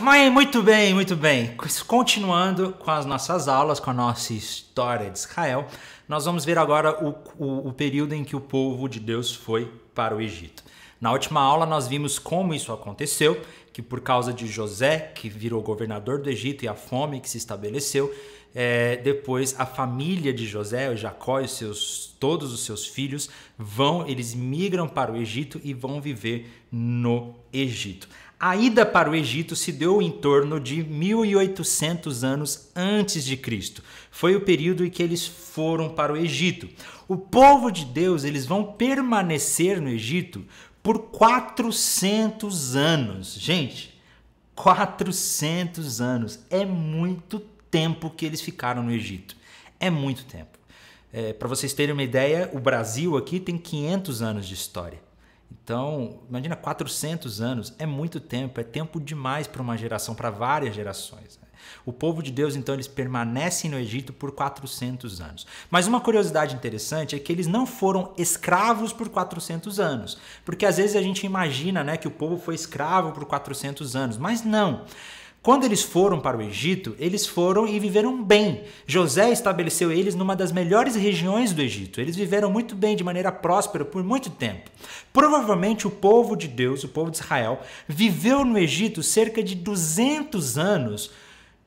Mas muito bem, muito bem. Continuando com as nossas aulas, com a nossa história de Israel, nós vamos ver agora o período em que o povo de Deus foi para o Egito. Na última aula nós vimos como isso aconteceu, que por causa de José, que virou governador do Egito, e a fome que se estabeleceu, depois a família de José, Jacó e todos os seus filhos, eles migram para o Egito e vão viver no Egito. A ida para o Egito se deu em torno de 1800 anos antes de Cristo. Foi o período em que eles foram para o Egito. O povo de Deus, eles vão permanecer no Egito por 400 anos. Gente, 400 anos. É muito tempo que eles ficaram no Egito. É muito tempo. Para vocês terem uma ideia, o Brasil aqui tem 500 anos de história. Então, imagina 400 anos, é muito tempo, é tempo demais para uma geração, para várias gerações. O povo de Deus, então, eles permanecem no Egito por 400 anos. Mas uma curiosidade interessante é que eles não foram escravos por 400 anos. Porque às vezes a gente imagina, né, que o povo foi escravo por 400 anos, mas não. Quando eles foram para o Egito, eles foram e viveram bem. José estabeleceu eles numa das melhores regiões do Egito. Eles viveram muito bem, de maneira próspera, por muito tempo. Provavelmente o povo de Deus, o povo de Israel, viveu no Egito cerca de 200 anos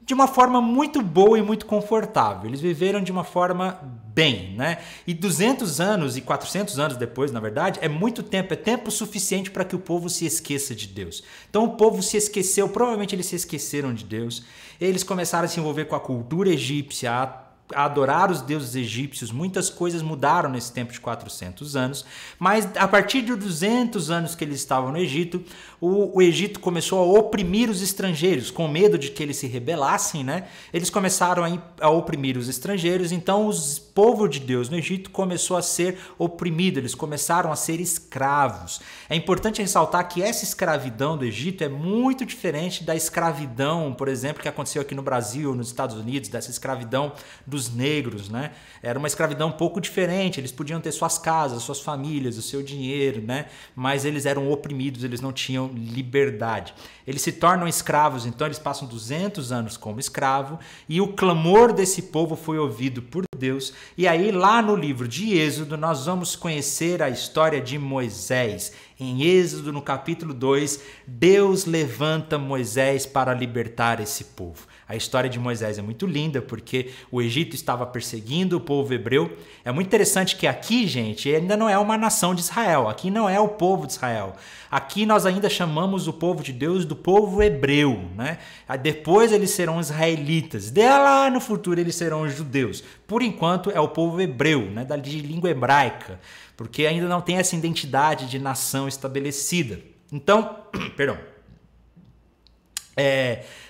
de uma forma muito boa e muito confortável. Eles viveram de uma forma bem, né? E 200 anos e 400 anos depois, na verdade, é muito tempo, é tempo suficiente para que o povo se esqueça de Deus. Então o povo se esqueceu, provavelmente eles se esqueceram de Deus. Eles começaram a se envolver com a cultura egípcia, a adorar os deuses egípcios. Muitas coisas mudaram nesse tempo de 400 anos, mas a partir de 200 anos que eles estavam no Egito, o Egito começou a oprimir os estrangeiros, com medo de que eles se rebelassem, né? Eles começaram a oprimir os estrangeiros, então o povo de Deus no Egito começou a ser oprimido, eles começaram a ser escravos. É importante ressaltar que essa escravidão do Egito é muito diferente da escravidão, por exemplo, que aconteceu aqui no Brasil, nos Estados Unidos, dessa escravidão dos negros, né? Era uma escravidão um pouco diferente, eles podiam ter suas casas, suas famílias, o seu dinheiro, né? Mas eles eram oprimidos, eles não tinham liberdade. Eles se tornam escravos, então eles passam 200 anos como escravo, e o clamor desse povo foi ouvido por Deus. E aí lá no livro de Êxodo nós vamos conhecer a história de Moisés. Em Êxodo, no capítulo 2, Deus levanta Moisés para libertar esse povo. A história de Moisés é muito linda porque o Egito estava perseguindo o povo hebreu. É muito interessante que aqui, gente, ainda não é uma nação de Israel. Aqui não é o povo de Israel. Aqui nós ainda chamamos o povo de Deus do povo hebreu, né? Depois eles serão israelitas. De lá no futuro eles serão judeus. Por enquanto é o povo hebreu, né? De língua hebraica, porque ainda não tem essa identidade de nação estabelecida. Então, perdão.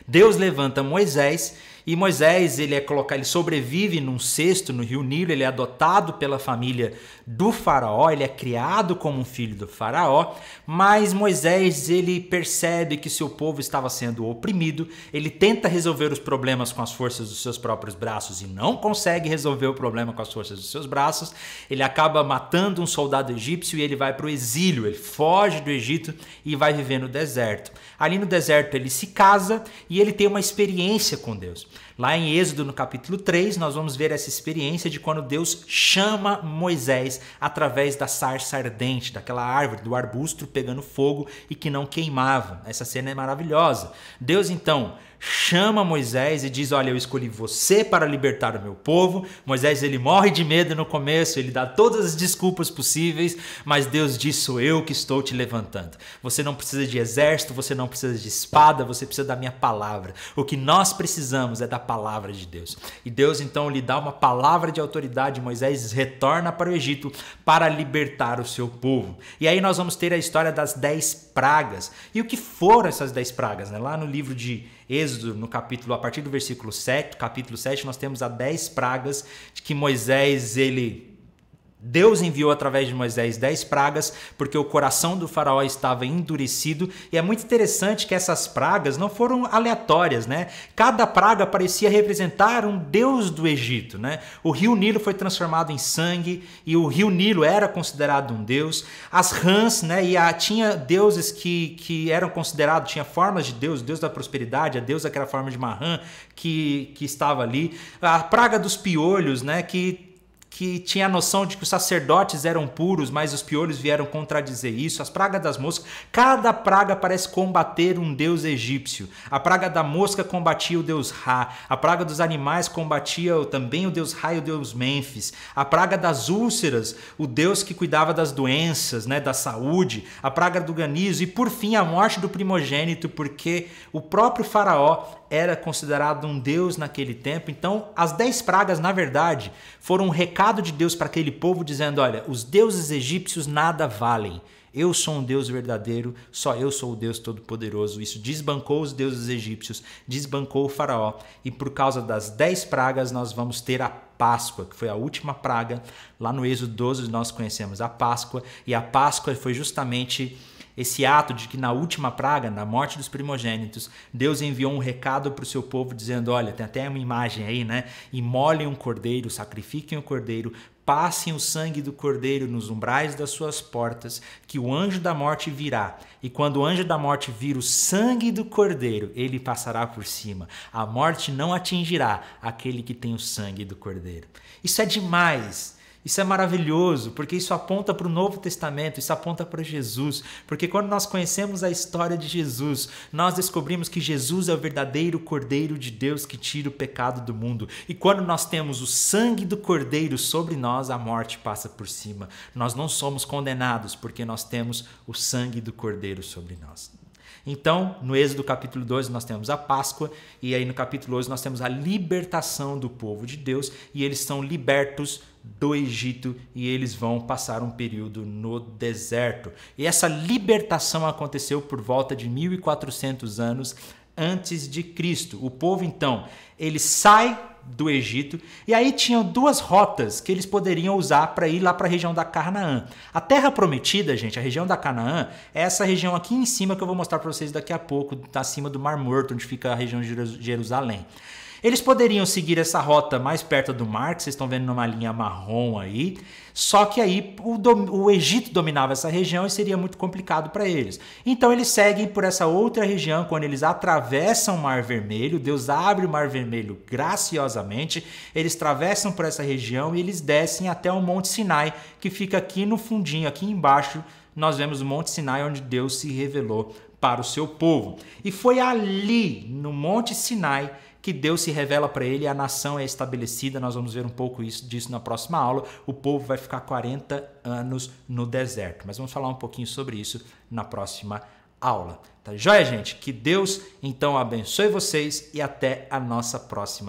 Deus levanta Moisés, e Moisés ele sobrevive num cesto no rio Nilo. Ele é adotado pela família do faraó, ele é criado como um filho do faraó, mas Moisés ele percebe que seu povo estava sendo oprimido. Ele tenta resolver os problemas com as forças dos seus próprios braços e não consegue resolver o problema com as forças dos seus braços. Ele acaba matando um soldado egípcio e ele vai para o exílio, ele foge do Egito e vai viver no deserto. Ali no deserto ele se casa e ele tem uma experiência com Deus. Lá em Êxodo, no capítulo 3, nós vamos ver essa experiência de quando Deus chama Moisés através da sarça ardente, daquela árvore, do arbusto pegando fogo e que não queimava. Essa cena é maravilhosa. Deus, então, chama Moisés e diz: olha, eu escolhi você para libertar o meu povo. Moisés ele morre de medo no começo, ele dá todas as desculpas possíveis, mas Deus diz: sou eu que estou te levantando. Você não precisa de exército, você não precisa de espada, você precisa da minha palavra. O que nós precisamos é da palavra de Deus. E Deus então lhe dá uma palavra de autoridade. Moisés retorna para o Egito para libertar o seu povo. E aí nós vamos ter a história das 10 pragas. E o que foram essas 10 pragas, né? Lá no livro de Êxodo, no capítulo, a partir do versículo 7, capítulo 7, nós temos as 10 pragas de que Moisés, Deus enviou através de Moisés 10 pragas, porque o coração do faraó estava endurecido. E é muito interessante que essas pragas não foram aleatórias, né? Cada praga parecia representar um deus do Egito, né? O rio Nilo foi transformado em sangue e o rio Nilo era considerado um deus. As rãs, né? Tinha deuses que eram considerados, tinha formas de Deus, Deus da prosperidade, a Deus daquela forma de uma rã que estava ali. A praga dos piolhos, né? Que tinha a noção de que os sacerdotes eram puros, mas os piolhos vieram contradizer isso. As pragas das moscas, cada praga parece combater um deus egípcio. A praga da mosca combatia o deus Ra. A praga dos animais combatia também o deus Ra e o deus Mênfis. A praga das úlceras, o deus que cuidava das doenças, né, da saúde. A praga do granizo e, por fim, a morte do primogênito, porque o próprio faraó era considerado um deus naquele tempo. Então, as 10 pragas, na verdade, foram um recado de Deus para aquele povo dizendo: olha, os deuses egípcios nada valem. Eu sou um Deus verdadeiro, só eu sou o Deus Todo-Poderoso. Isso desbancou os deuses egípcios, desbancou o faraó. E por causa das 10 pragas, nós vamos ter a Páscoa, que foi a última praga. Lá no Êxodo 12 nós conhecemos a Páscoa. E a Páscoa foi justamente esse ato de que na última praga, na morte dos primogênitos, Deus enviou um recado para o seu povo dizendo: olha, tem até uma imagem aí, né? Imolem um cordeiro, sacrifiquem o cordeiro, passem o sangue do cordeiro nos umbrais das suas portas, que o anjo da morte virá. E quando o anjo da morte vir o sangue do cordeiro, ele passará por cima. A morte não atingirá aquele que tem o sangue do cordeiro. Isso é demais. Isso é maravilhoso, porque isso aponta para o Novo Testamento, isso aponta para Jesus. Porque quando nós conhecemos a história de Jesus, nós descobrimos que Jesus é o verdadeiro Cordeiro de Deus que tira o pecado do mundo. E quando nós temos o sangue do Cordeiro sobre nós, a morte passa por cima. Nós não somos condenados porque nós temos o sangue do Cordeiro sobre nós. Então, no Êxodo capítulo 12 nós temos a Páscoa, e aí no capítulo 11 nós temos a libertação do povo de Deus, e eles são libertos do Egito e eles vão passar um período no deserto. E essa libertação aconteceu por volta de 1400 anos antes de Cristo. O povo, então, ele sai do Egito, e aí tinham 2 rotas que eles poderiam usar para ir lá para a região da Canaã. A Terra Prometida, gente, a região da Canaã, é essa região aqui em cima que eu vou mostrar para vocês daqui a pouco, tá acima do Mar Morto, onde fica a região de Jerusalém. Eles poderiam seguir essa rota mais perto do mar, que vocês estão vendo numa linha marrom aí, só que aí o Egito dominava essa região e seria muito complicado para eles. Então eles seguem por essa outra região. Quando eles atravessam o Mar Vermelho, Deus abre o Mar Vermelho graciosamente, eles atravessam por essa região e eles descem até o Monte Sinai, que fica aqui no fundinho, aqui embaixo, nós vemos o Monte Sinai, onde Deus se revelou para o seu povo. E foi ali, no Monte Sinai, que Deus se revela para ele e a nação é estabelecida. Nós vamos ver um pouco disso na próxima aula. O povo vai ficar 40 anos no deserto. Mas vamos falar um pouquinho sobre isso na próxima aula. Tá joia, gente? Que Deus, então, abençoe vocês e até a nossa próxima